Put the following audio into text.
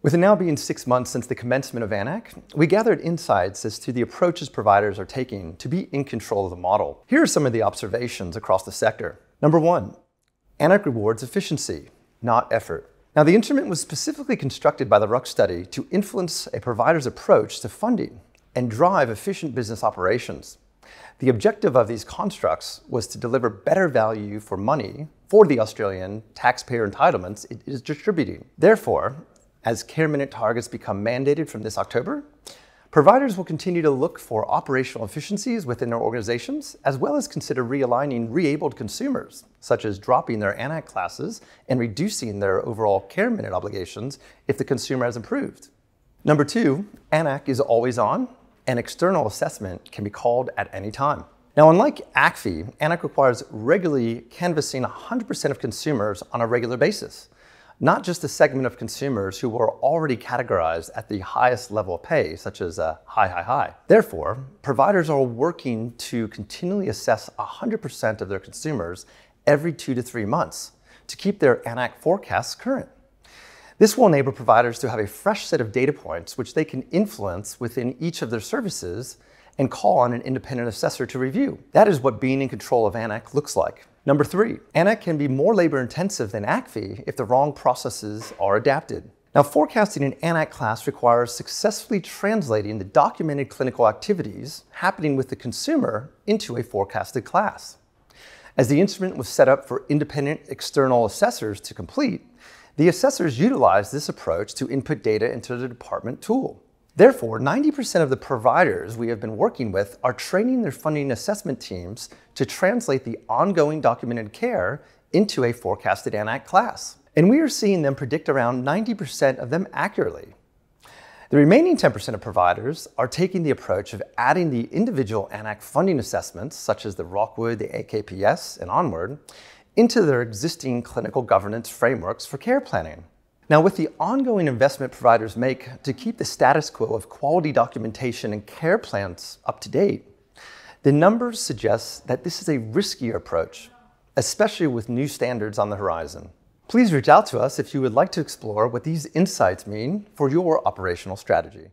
With it now being 6 months since the commencement of AN-ACC, we gathered insights as to the approaches providers are taking to be in control of the model. Here are some of the observations across the sector. Number 1, AN-ACC rewards efficiency, not effort. Now, the instrument was specifically constructed by the RUC study to influence a provider's approach to funding and drive efficient business operations. The objective of these constructs was to deliver better value for money for the Australian taxpayer entitlements it is distributing. Therefore, as care minute targets become mandated from this October, providers will continue to look for operational efficiencies within their organizations, as well as consider realigning re-abled consumers, such as dropping their AN-ACC classes and reducing their overall care minute obligations if the consumer has improved. Number 2, AN-ACC is always on, and external assessment can be called at any time. Now, unlike ACFI, AN-ACC requires regularly canvassing 100% of consumers on a regular basis, not just a segment of consumers who are already categorized at the highest level of pay, such as high. Therefore, providers are working to continually assess 100% of their consumers every 2 to 3 months to keep their AN-ACC forecasts current. This will enable providers to have a fresh set of data points which they can influence within each of their services and call on an independent assessor to review. That is what being in control of AN-ACC looks like. Number 3, AN-ACC can be more labor-intensive than ACFI if the wrong processes are adapted. Now, forecasting an AN-ACC class requires successfully translating the documented clinical activities happening with the consumer into a forecasted class. As the instrument was set up for independent external assessors to complete, the assessors utilized this approach to input data into the department tool. Therefore, 90% of the providers we have been working with are training their funding assessment teams to translate the ongoing documented care into a forecasted AN-ACC class. And we are seeing them predict around 90% of them accurately. The remaining 10% of providers are taking the approach of adding the individual AN-ACC funding assessments, such as the Rockwood, the AKPS, and onward, into their existing clinical governance frameworks for care planning. Now, with the ongoing investment providers make to keep the status quo of quality documentation and care plans up to date, the numbers suggest that this is a riskier approach, especially with new standards on the horizon. Please reach out to us if you would like to explore what these insights mean for your operational strategy.